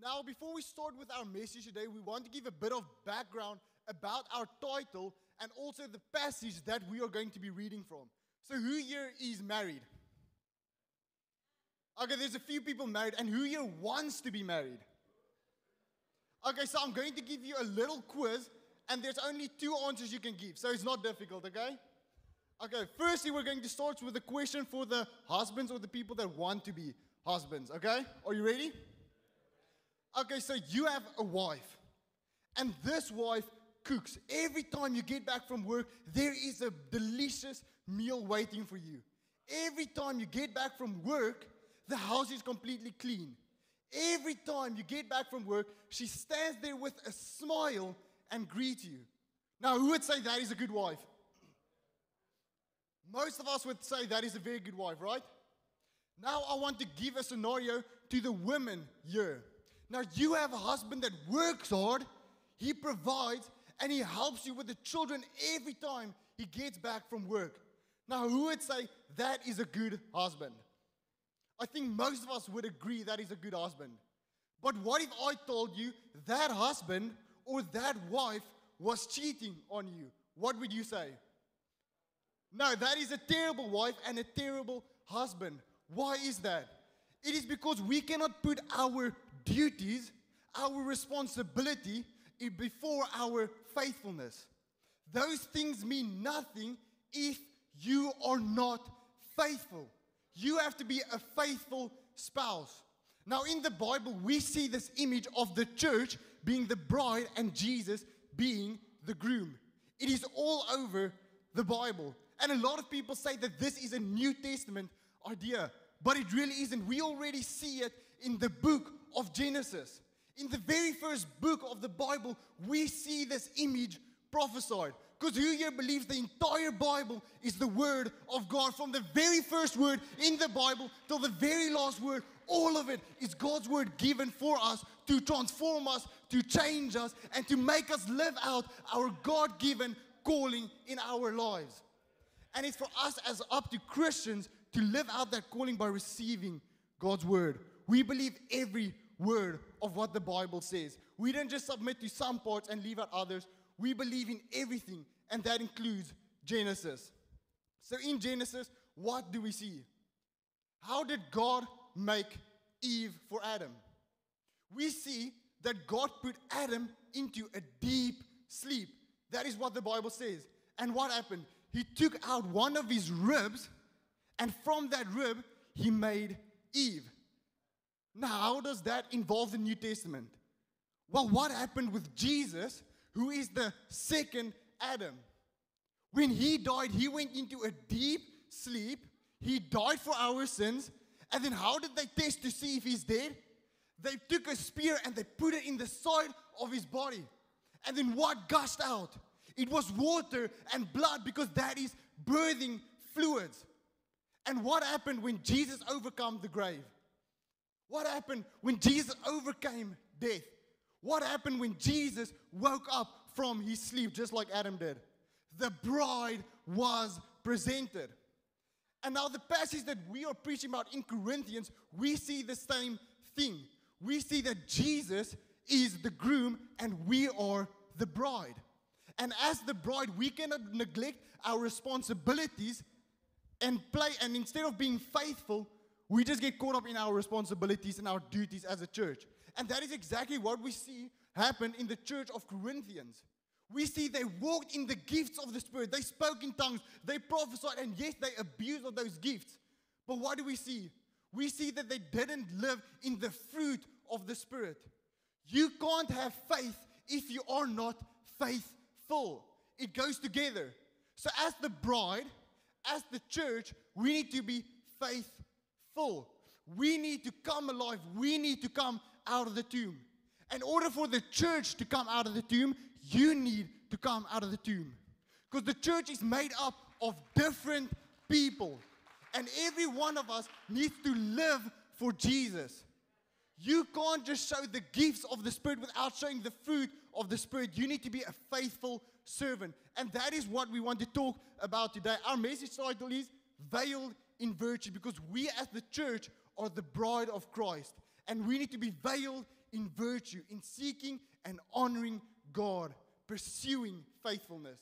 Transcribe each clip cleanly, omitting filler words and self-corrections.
Now, before we start with our message today, we want to give a bit of background about our title and also the passage that we are going to be reading from. So, who here is married? Okay, there's a few people married. And who here wants to be married? Okay, so I'm going to give you a little quiz, and there's only 2 answers you can give, so it's not difficult, okay? Okay, firstly, we're going to start with a question for the husbands or the people that want to be husbands, okay? Are you ready? Okay, so you have a wife, and this wife cooks. Every time you get back from work, there is a delicious meal waiting for you. Every time you get back from work, the house is completely clean. Every time you get back from work, she stands there with a smile and greets you. Now, who would say that is a good wife? Most of us would say that is a very good wife, right? Now, I want to give a scenario to the women here. Now, you have a husband that works hard, he provides, and he helps you with the children every time he gets back from work. Now, who would say that is a good husband? I think most of us would agree that is a good husband. But what if I told you that husband or that wife was cheating on you? What would you say? No, that is a terrible wife and a terrible husband. Why is that? It is because we cannot put our duties, our responsibility before our faithfulness. Those things mean nothing if you are not faithful. You have to be a faithful spouse. Now, in the Bible, we see this image of the church being the bride and Jesus being the groom. It is all over the Bible. And a lot of people say that this is a New Testament idea, but it really isn't. We already see it in the book of Genesis. In the very first book of the Bible, we see this image prophesied. Because who here believes the entire Bible is the Word of God? From the very first word in the Bible till the very last word, all of it is God's Word given for us to transform us, to change us, and to make us live out our God-given calling in our lives. And it's for us as up to Christians to live out that calling by receiving God's Word. We believe every word of what the Bible says. We don't just submit to some parts and leave out others. We believe in everything, and that includes Genesis. So in Genesis, what do we see? How did God make Eve for Adam? We see that God put Adam into a deep sleep. That is what the Bible says. And what happened? He took out one of his ribs, and from that rib, he made Eve. Now, how does that involve the New Testament? Well, what happened with Jesus, who is the second Adam? When he died, he went into a deep sleep. He died for our sins. And then how did they test to see if he's dead? They took a spear and they put it in the side of his body. And then what gushed out? It was water and blood, because that is birthing fluids. And what happened when Jesus overcame the grave? What happened when Jesus overcame death? What happened when Jesus woke up from his sleep, just like Adam did? The bride was presented. And now the passage that we are preaching about in Corinthians, we see the same thing. We see that Jesus is the groom and we are the bride. And as the bride, we cannot neglect our responsibilities and instead of being faithful, we just get caught up in our responsibilities and our duties as a church. And that is exactly what we see happen in the church of Corinthians. We see they walked in the gifts of the Spirit. They spoke in tongues. They prophesied. And yes, they abused of those gifts. But what do we see? We see that they didn't live in the fruit of the Spirit. You can't have faith if you are not faithful. It goes together. So as the bride, as the church, we need to be faithful. We need to come alive. We need to come out of the tomb. In order for the church to come out of the tomb, you need to come out of the tomb. Because the church is made up of different people. And every one of us needs to live for Jesus. You can't just show the gifts of the Spirit without showing the fruit of the Spirit. You need to be a faithful servant. And that is what we want to talk about today. Our message title is Veiled in Virtue, because we as the church are the bride of Christ. And we need to be veiled in virtue, in seeking and honoring God, pursuing faithfulness.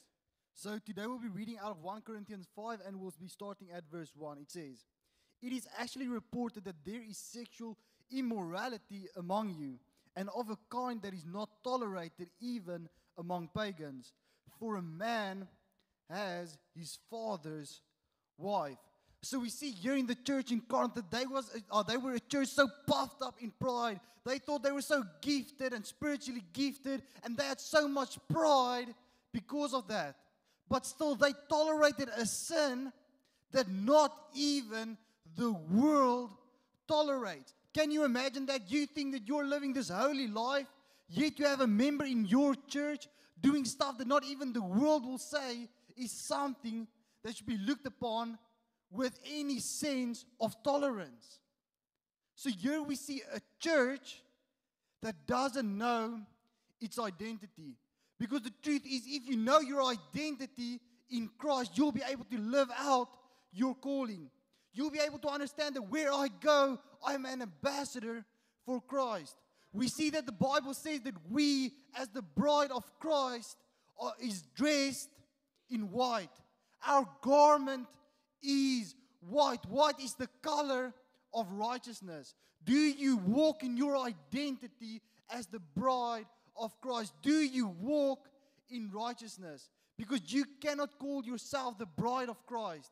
So today we'll be reading out of 1 Corinthians 5 and we'll be starting at verse 1. It says, "It is actually reported that there is sexual immorality among you, and of a kind that is not tolerated even among pagans. For a man has his father's wife." So we see here in the church in Corinth that they were a church so puffed up in pride. They thought they were so gifted and spiritually gifted, and they had so much pride because of that. But still they tolerated a sin that not even the world tolerates. Can you imagine that? You think that you're living this holy life, yet you have a member in your church doing stuff that not even the world will say is something that should be looked upon with any sense of tolerance. So here we see a church that doesn't know its identity. Because the truth is, if you know your identity in Christ, you'll be able to live out your calling. You'll be able to understand that where I go, I'm an ambassador for Christ. We see that the Bible says that we, as the bride of Christ, is dressed in white. Our garment is white. White is the color of righteousness. Do you walk in your identity as the bride of Christ? Do you walk in righteousness? Because you cannot call yourself the bride of Christ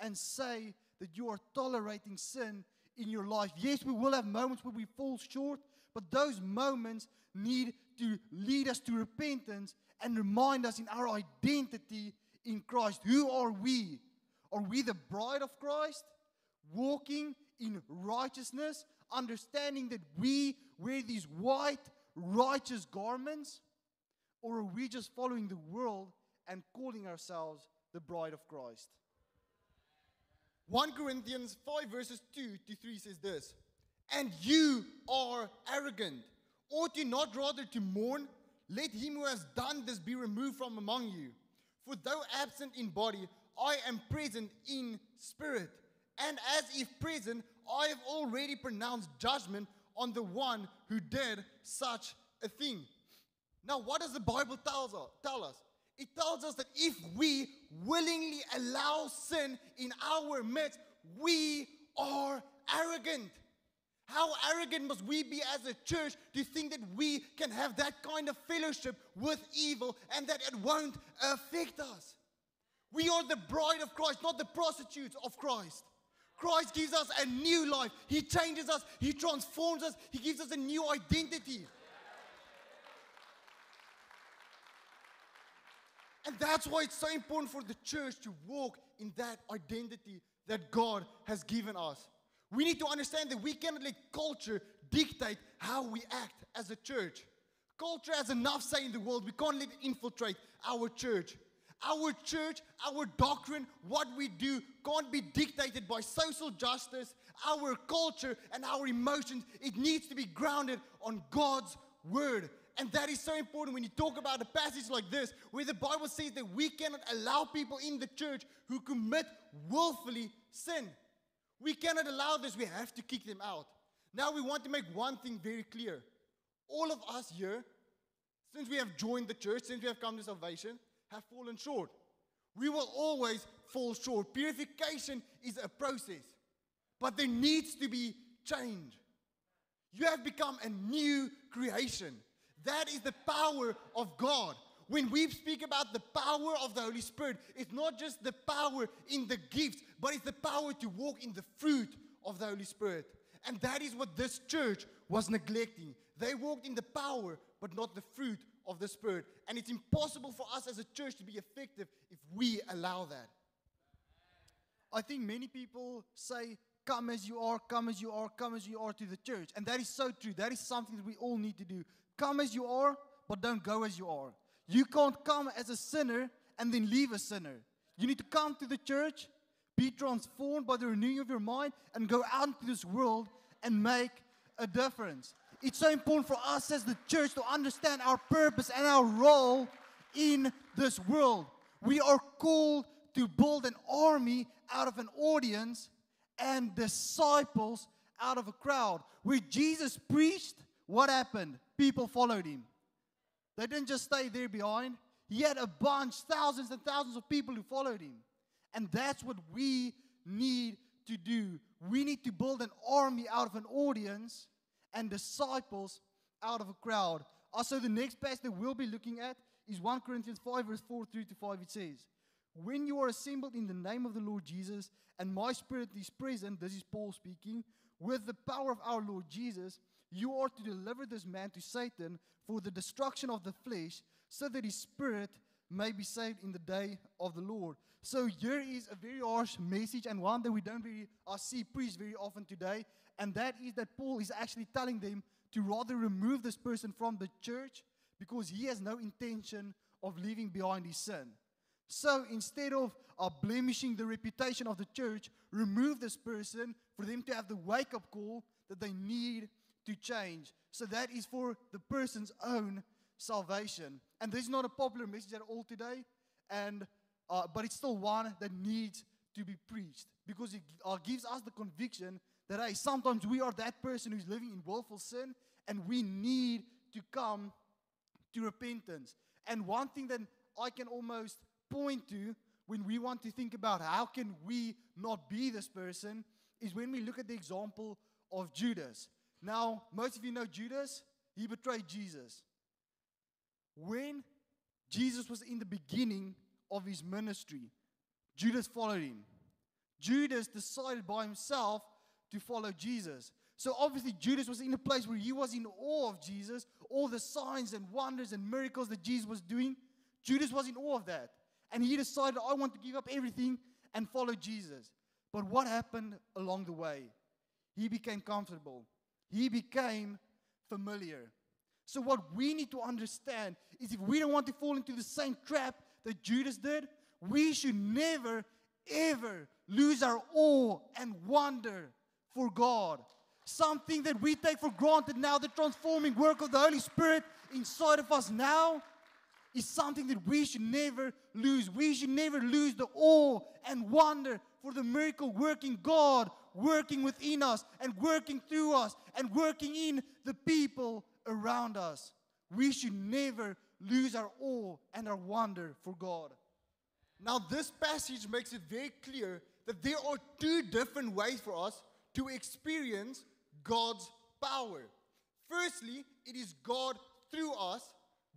and say that you are tolerating sin in your life. Yes, we will have moments where we fall short, but those moments need to lead us to repentance and remind us in our identity in Christ. Who are we? Are we the bride of Christ, walking in righteousness, understanding that we wear these white, righteous garments? Or are we just following the world and calling ourselves the bride of Christ? 1 Corinthians 5 verses 2 to 3 says this, "And you are arrogant. Ought you not rather to mourn? Let him who has done this be removed from among you. For though absent in body, I am present in spirit. And as if present, I have already pronounced judgment on the one who did such a thing." Now, what does the Bible tell us? It tells us that if we willingly allow sin in our midst, we are arrogant. How arrogant must we be as a church to think that we can have that kind of fellowship with evil and that it won't affect us? We are the bride of Christ, not the prostitutes of Christ. Christ gives us a new life. He changes us. He transforms us. He gives us a new identity. And that's why it's so important for the church to walk in that identity that God has given us. We need to understand that we cannot let culture dictate how we act as a church. Culture has enough say in the world. We can't let it infiltrate our church. Our church, our doctrine, what we do can't be dictated by social justice, our culture, and our emotions. It needs to be grounded on God's word. And that is so important when you talk about a passage like this, where the Bible says that we cannot allow people in the church who commit willfully sin. We cannot allow this. We have to kick them out. Now we want to make one thing very clear. All of us here, since we have joined the church, since we have come to salvation, have fallen short. We will always fall short. Purification is a process, but there needs to be change. You have become a new creation. That is the power of God. When we speak about the power of the Holy Spirit, it's not just the power in the gifts, but it's the power to walk in the fruit of the Holy Spirit. And that is what this church was neglecting. They walked in the power, but not the fruit of the Spirit. And it's impossible for us as a church to be effective if we allow that. I think many people say, come as you are, come as you are, come as you are to the church. And that is so true. That is something that we all need to do. Come as you are, but don't go as you are. You can't come as a sinner and then leave a sinner. You need to come to the church, be transformed by the renewing of your mind, and go out into this world and make a difference. It's so important for us as the church to understand our purpose and our role in this world. We are called to build an army out of an audience and disciples out of a crowd. Where Jesus preached, what happened? People followed him. They didn't just stay there behind. He had a bunch, thousands and thousands of people who followed him. And that's what we need to do. We need to build an army out of an audience and disciples out of a crowd. Also, the next passage that we'll be looking at is 1 Corinthians 5, verse 4 through to 5. It says, when you are assembled in the name of the Lord Jesus, and my spirit is present, this is Paul speaking, with the power of our Lord Jesus, you are to deliver this man to Satan for the destruction of the flesh, so that his spirit may be saved in the day of the Lord. So here is a very harsh message, and one that we don't really see preached very often today, and that is that Paul is actually telling them to rather remove this person from the church because he has no intention of leaving behind his sin. So instead of blemishing the reputation of the church, remove this person for them to have the wake-up call that they need to change. So that is for the person's own salvation. And this is not a popular message at all today, but it's still one that needs to be preached because it gives us the conviction that, hey, sometimes we are that person who's living in willful sin and we need to come to repentance. And one thing that I can almost point to when we want to think about how can we not be this person is when we look at the example of Judas. Now, most of you know Judas. He betrayed Jesus. When Jesus was in the beginning of his ministry, Judas followed him. Judas decided by himself to follow Jesus. So obviously Judas was in a place where he was in awe of Jesus, all the signs and wonders and miracles that Jesus was doing. Judas was in awe of that. And he decided, I want to give up everything and follow Jesus. But what happened along the way? He became comfortable. He became familiar. So what we need to understand is if we don't want to fall into the same trap that Judas did, we should never, ever lose our awe and wonder for God. Something that we take for granted now, the transforming work of the Holy Spirit inside of us now, is something that we should never lose. We should never lose the awe and wonder for the miracle working God, working within us and working through us and working in the people around us. We should never lose our awe and our wonder for God. Now, this passage makes it very clear that there are two different ways for us to experience God's power. Firstly, it is God through us,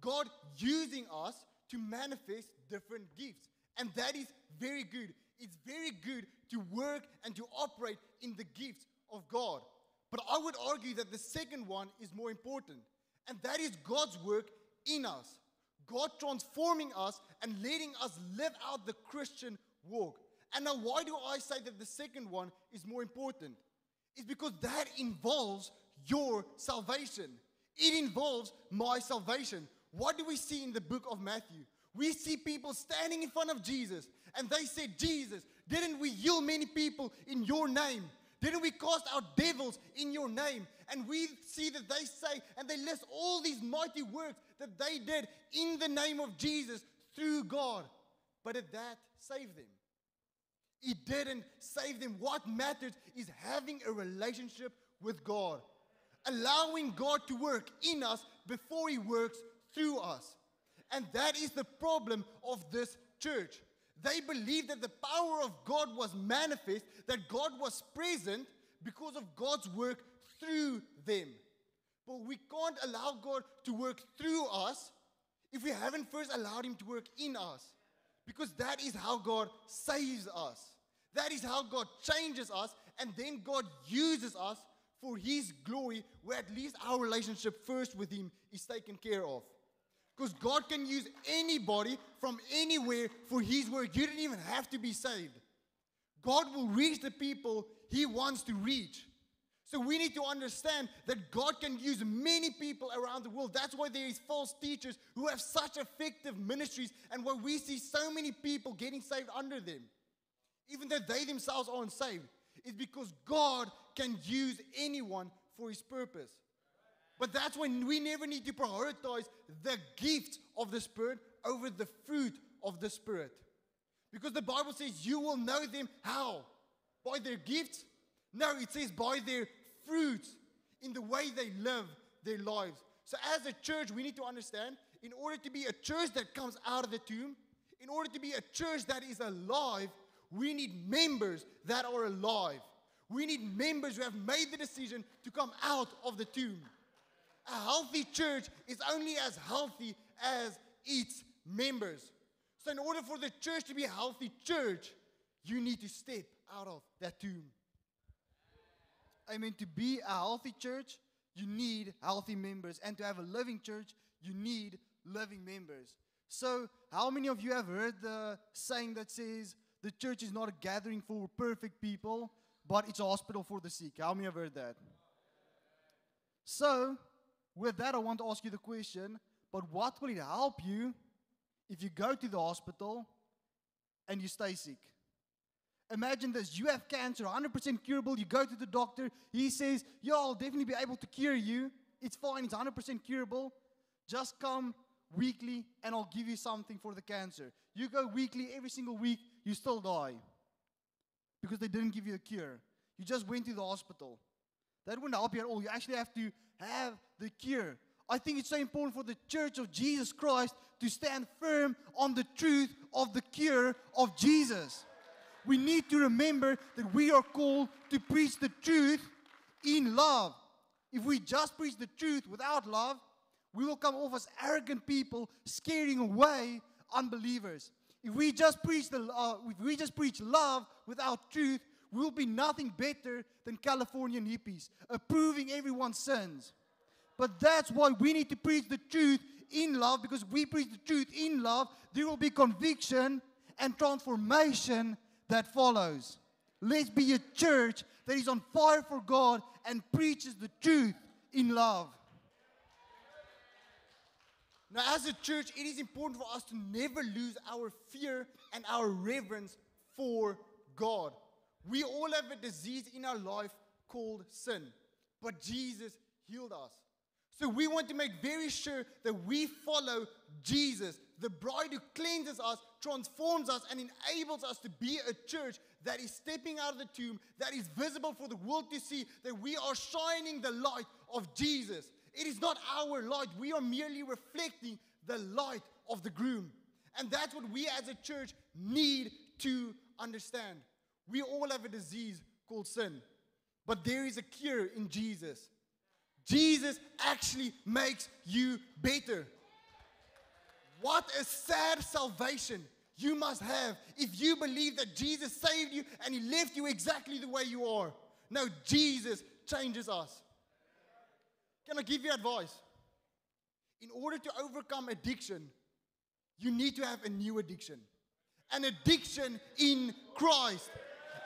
God using us to manifest different gifts. And that is very good. It's very good to work and to operate in the gifts of God. But I would argue that the second one is more important. And that is God's work in us. God transforming us and letting us live out the Christian walk. And now why do I say that the second one is more important? It's because that involves your salvation. It involves my salvation. What do we see in the book of Matthew? We see people standing in front of Jesus and they say, Jesus, didn't we heal many people in your name? Didn't we cast out devils in your name? And we see that they say, and they list all these mighty works that they did in the name of Jesus through God. But did that save them? It didn't save them. What matters is having a relationship with God. Allowing God to work in us before He works through us. And that is the problem of this church. They believed that the power of God was manifest, that God was present because of God's work through them. But we can't allow God to work through us if we haven't first allowed Him to work in us. Because that is how God saves us. That is how God changes us, and then God uses us for His glory, where at least our relationship first with Him is taken care of. Because God can use anybody from anywhere for His work. You don't even have to be saved. God will reach the people He wants to reach. So we need to understand that God can use many people around the world. That's why there is false teachers who have such effective ministries, and why we see so many people getting saved under them, even though they themselves aren't saved. It's because God can use anyone for His purpose. But that's when we never need to prioritize the gift of the Spirit over the fruit of the Spirit. Because the Bible says you will know them how? By their gifts? No, it says by their fruits, in the way they live, their lives. So as a church, we need to understand, in order to be a church that comes out of the tomb, in order to be a church that is alive, we need members that are alive. We need members who have made the decision to come out of the tomb. A healthy church is only as healthy as its members. So in order for the church to be a healthy church, you need to step out of that tomb. Amen. To be a healthy church, you need healthy members. And to have a living church, you need living members. So, how many of you have heard the saying that says, the church is not a gathering for perfect people, but it's a hospital for the sick? How many have heard that? So, with that, I want to ask you the question, but what will it help you if you go to the hospital and you stay sick? Imagine this, you have cancer, 100% curable, you go to the doctor, he says, yeah, I'll definitely be able to cure you. It's fine, it's 100% curable. Just come weekly and I'll give you something for the cancer. You go weekly, every single week, you still die. Because they didn't give you a cure. You just went to the hospital. That wouldn't help you at all. You actually have to have the cure. I think it's so important for the Church of Jesus Christ to stand firm on the truth of the cure of Jesus. We need to remember that we are called to preach the truth in love. If we just preach the truth without love, we will come off as arrogant people, scaring away unbelievers. If we just preach love without truth, we'll be nothing better than Californian hippies, approving everyone's sins. But that's why we need to preach the truth in love, because we preach the truth in love, there will be conviction and transformation that follows. Let's be a church that is on fire for God and preaches the truth in love. Now, as a church, it is important for us to never lose our fear and our reverence for God. We all have a disease in our life called sin, but Jesus healed us. So we want to make very sure that we follow Jesus, the bride who cleanses us, transforms us, and enables us to be a church that is stepping out of the tomb, that is visible for the world to see, that we are shining the light of Jesus. It is not our light. We are merely reflecting the light of the groom. And that's what we as a church need to understand. We all have a disease called sin, but there is a cure in Jesus. Jesus actually makes you better. What a sad salvation you must have if you believe that Jesus saved you and He left you exactly the way you are. No, Jesus changes us. Can I give you advice? In order to overcome addiction, you need to have a new addiction. An addiction in Christ.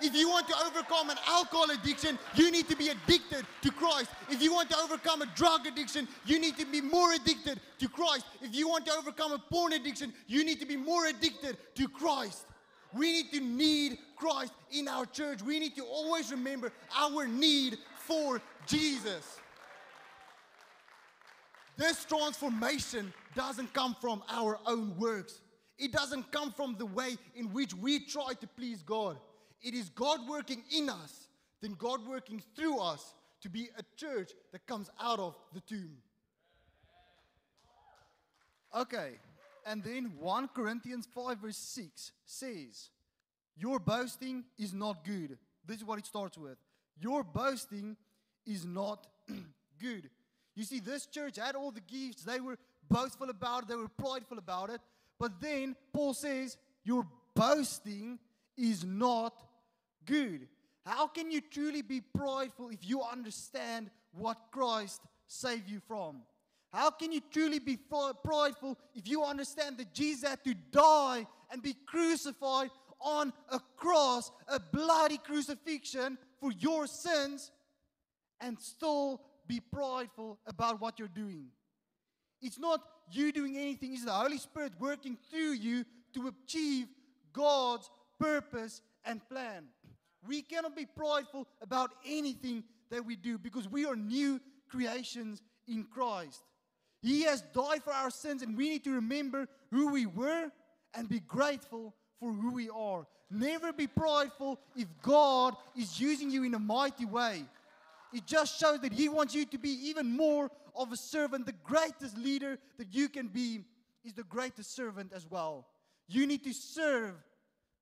If you want to overcome an alcohol addiction, you need to be addicted to Christ. If you want to overcome a drug addiction, you need to be more addicted to Christ. If you want to overcome a porn addiction, you need to be more addicted to Christ. We need Christ in our church. We need to always remember our need for Jesus. This transformation doesn't come from our own works. It doesn't come from the way in which we try to please God. It is God working in us, then God working through us to be a church that comes out of the tomb. Okay, and then 1 Corinthians 5 verse 6 says, your boasting is not good. This is what it starts with. Your boasting is not good. You see, this church had all the gifts. They were boastful about it. They were prideful about it. But then Paul says, your boasting is not good. How can you truly be prideful if you understand what Christ saved you from? How can you truly be prideful if you understand that Jesus had to die and be crucified on a cross, a bloody crucifixion for your sins, and still be prideful about what you're doing? It's not you doing anything. It's the Holy Spirit working through you to achieve God's purpose and plan. We cannot be prideful about anything that we do because we are new creations in Christ. He has died for our sins, and we need to remember who we were and be grateful for who we are. Never be prideful if God is using you in a mighty way. It just shows that He wants you to be even more of a servant, the greatest leader that you can be is the greatest servant as well. You need to serve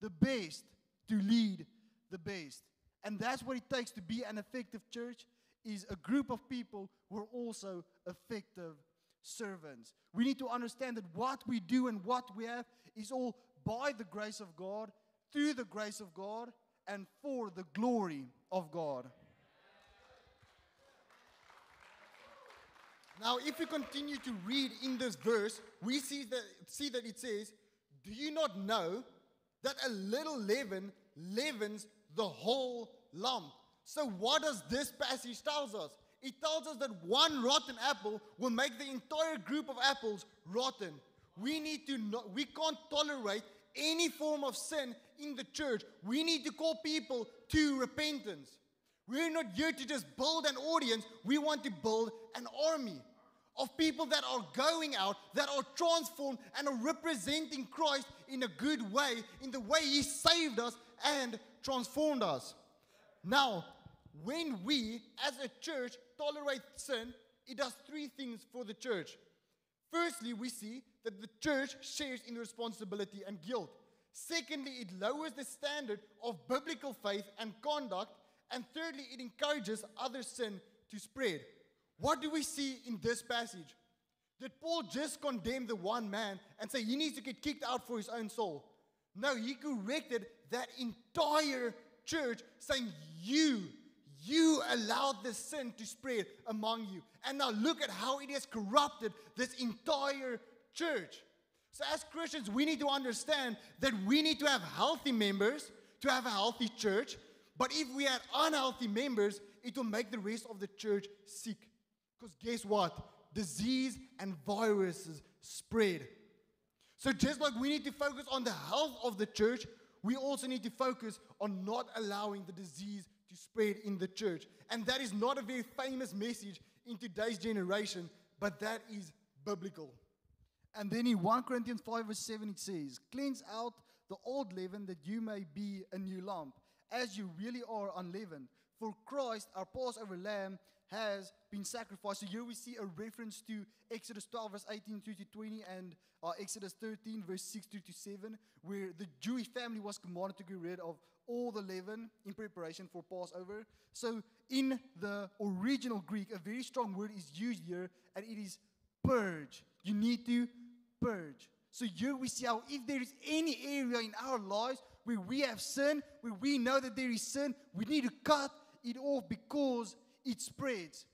the best to lead the best. And that's what it takes to be an effective church, is a group of people who are also effective servants. We need to understand that what we do and what we have is all by the grace of God, through the grace of God, and for the glory of God. Now, if we continue to read in this verse, we see that it says, do you not know that a little leaven leavens the whole lump? So what does this passage tell us? It tells us that one rotten apple will make the entire group of apples rotten. We can't tolerate any form of sin in the church. We need to call people to repentance. We're not here to just build an audience. We want to build an army of people that are going out, that are transformed and are representing Christ in a good way, in the way He saved us and transformed us. Now, when we as a church tolerate sin, it does three things for the church. Firstly, we see that the church shares in responsibility and guilt. Secondly, it lowers the standard of biblical faith and conduct. And thirdly, it encourages other sin to spread. What do we see in this passage? Did Paul just condemn the one man and say he needs to get kicked out for his own soul? No, he corrected that entire church, saying, you allowed this sin to spread among you. And now look at how it has corrupted this entire church. So as Christians, we need to understand that we need to have healthy members to have a healthy church. But if we had unhealthy members, it will make the rest of the church sick. Because guess what? Disease and viruses spread. So just like we need to focus on the health of the church, we also need to focus on not allowing the disease to spread in the church. And that is not a very famous message in today's generation, but that is biblical. And then in 1 Corinthians 5 verse 7 it says, cleanse out the old leaven that you may be a new lump, as you really are unleavened. For Christ, our Passover lamb, has been sacrificed. So here we see a reference to Exodus 12 verse 18 through to 20 and Exodus 13 verse 6 through to 7, where the Jewish family was commanded to get rid of all the leaven in preparation for Passover. So in the original Greek, a very strong word is used here, and it is purge. You need to purge. So here we see how if there is any area in our lives where we have sin, where we know that there is sin, we need to cut it off because it spreads.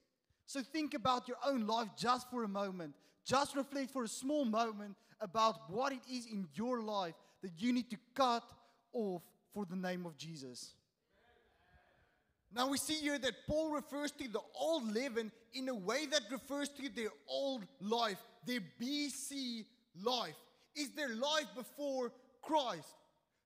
So think about your own life just for a moment. Just reflect for a small moment about what it is in your life that you need to cut off for the name of Jesus. Now we see here that Paul refers to the old leaven in a way that refers to their old life, their BC life. Is their life before Christ.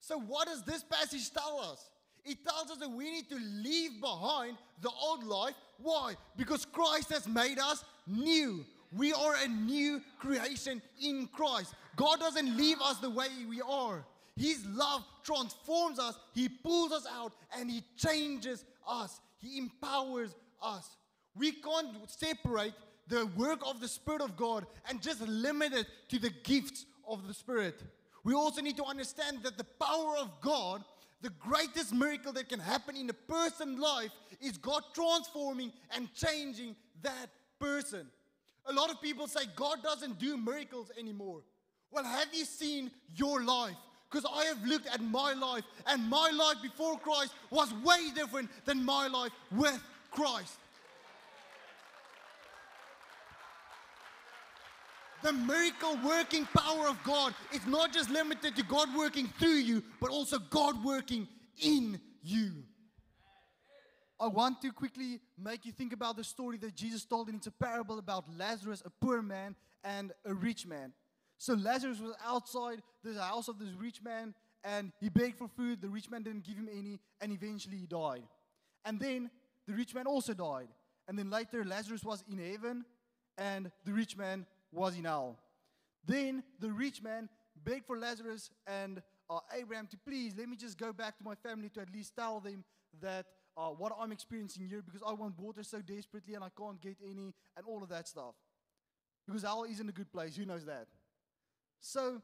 So what does this passage tell us? It tells us that we need to leave behind the old life. Why? Because Christ has made us new. We are a new creation in Christ. God doesn't leave us the way we are. His love transforms us. He pulls us out and He changes us. He empowers us. We can't separate the work of the Spirit of God and just limit it to the gifts of the Spirit. We also need to understand that the power of God, the greatest miracle that can happen in a person's life, is God transforming and changing that person. A lot of people say God doesn't do miracles anymore. Well, have you seen your life? Because I have looked at my life, and my life before Christ was way different than my life with Christ. The miracle working power of God is not just limited to God working through you, but also God working in you. I want to quickly make you think about the story that Jesus told, and it's a parable about Lazarus, a poor man, and a rich man. So Lazarus was outside the house of this rich man, and he begged for food. The rich man didn't give him any, and eventually he died. And then the rich man also died. And then later Lazarus was in heaven, and the rich man was in hell. Then the rich man begged for Lazarus and Abraham to please let me just go back to my family to at least tell them that what I'm experiencing here because I want water so desperately and I can't get any and all of that stuff. Because hell isn't a good place. Who knows that? So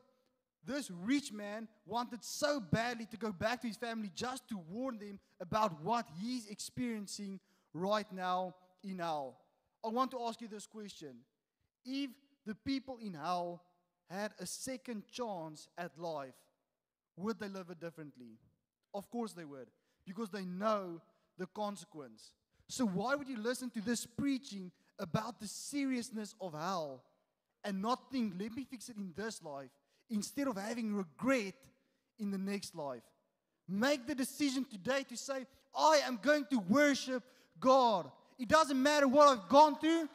this rich man wanted so badly to go back to his family just to warn them about what he's experiencing right now in hell. I want to ask you this question. If the people in hell had a second chance at life, would they live it differently? Of course they would, because they know the consequence. So why would you listen to this preaching about the seriousness of hell and not think, let me fix it in this life, instead of having regret in the next life? Make the decision today to say, I am going to worship God. It doesn't matter what I've gone through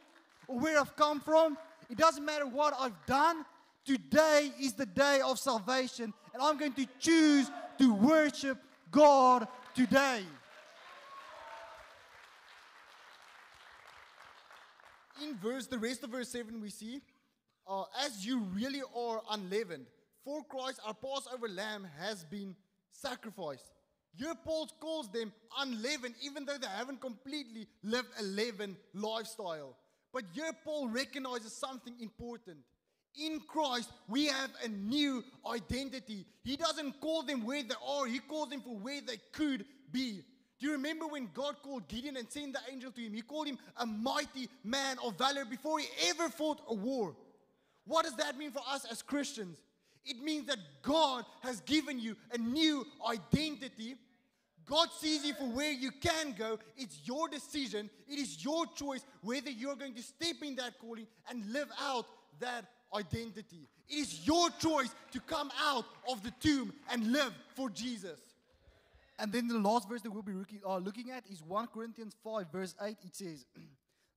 or where I've come from. It doesn't matter what I've done. Today is the day of salvation, and I'm going to choose to worship God today. In the rest of verse 7 we see, as you really are unleavened, for Christ our Passover lamb has been sacrificed. Here Paul calls them unleavened, even though they haven't completely lived a leavened lifestyle. But here Paul recognizes something important. In Christ, we have a new identity. He doesn't call them where they are. He calls them for where they could be. Do you remember when God called Gideon and sent the angel to him? He called him a mighty man of valor before he ever fought a war. What does that mean for us as Christians? It means that God has given you a new identity. God sees you for where you can go. It's your decision. It is your choice whether you're going to step in that calling and live out that identity. It is your choice to come out of the tomb and live for Jesus. And then the last verse that we'll be looking at is 1 Corinthians 5 verse 8. It says,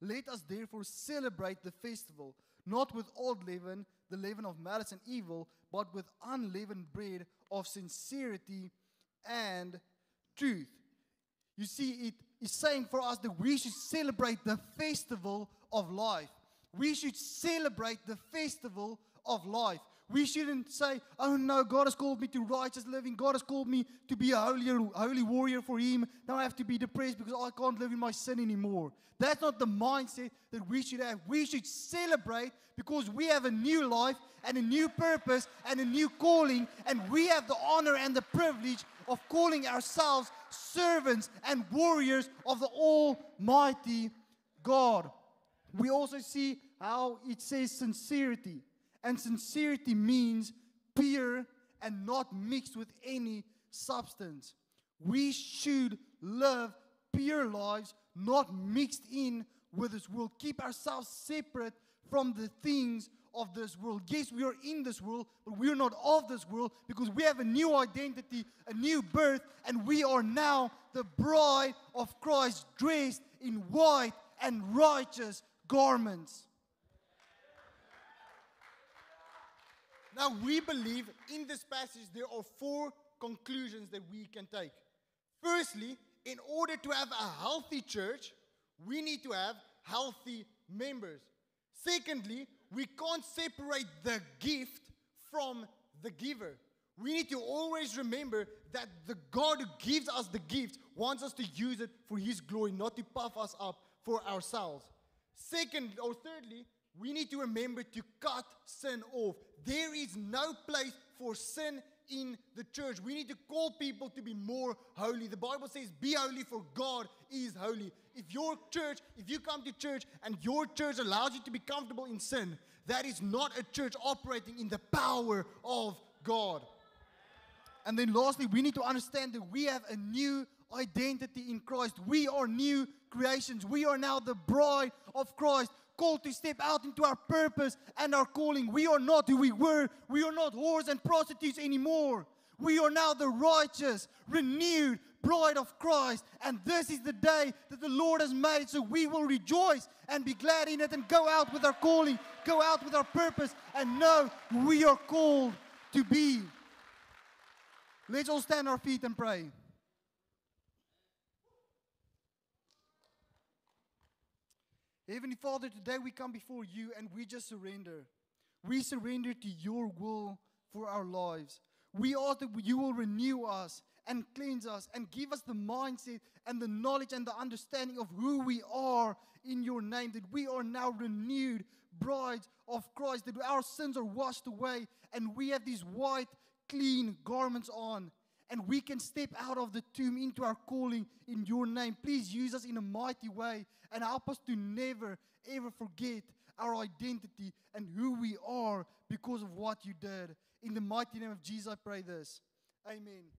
let us therefore celebrate the festival, not with old leaven, the leaven of malice and evil, but with unleavened bread of sincerity and truth. You see, it is saying for us that we should celebrate the festival of life. We should celebrate the festival of life. We shouldn't say, oh no, God has called me to righteous living. God has called me to be a holy warrior for Him. Now I have to be depressed because I can't live in my sin anymore. That's not the mindset that we should have. We should celebrate because we have a new life and a new purpose and a new calling. And we have the honor and the privilege of calling ourselves servants and warriors of the Almighty God. We also see how it says sincerity. And sincerity means pure and not mixed with any substance. We should live pure lives, not mixed in with this world. Keep ourselves separate from the things of this world. Yes, we are in this world, but we are not of this world because we have a new identity, a new birth, and we are now the bride of Christ, dressed in white and righteous garments. Now, we believe in this passage there are 4 conclusions that we can take. Firstly, in order to have a healthy church, we need to have healthy members. Secondly, we can't separate the gift from the giver. We need to always remember that the God who gives us the gift wants us to use it for His glory, not to puff us up for ourselves. Thirdly, we need to remember to cut sin off. There is no place for sin in the church. We need to call people to be more holy. The Bible says, be holy for God is holy. If you come to church and your church allows you to be comfortable in sin, that is not a church operating in the power of God. And then lastly, we need to understand that we have a new identity in Christ. We are new creations. We are now the bride of Christ, called to step out into our purpose and our calling. We are not who we were. We are not whores and prostitutes anymore. We are now the righteous, renewed bride of Christ. And this is the day that the Lord has made. So we will rejoice and be glad in it and go out with our calling, go out with our purpose and know who we are called to be. Let's all stand on our feet and pray. Heavenly Father, today we come before you and we just surrender. We surrender to your will for our lives. We ask that you will renew us and cleanse us and give us the mindset and the knowledge and the understanding of who we are in your name, that we are now renewed brides of Christ, that our sins are washed away and we have these white, clean garments on. And we can step out of the tomb into our calling in your name. Please use us in a mighty way and help us to never, ever forget our identity and who we are because of what you did. In the mighty name of Jesus, I pray this. Amen.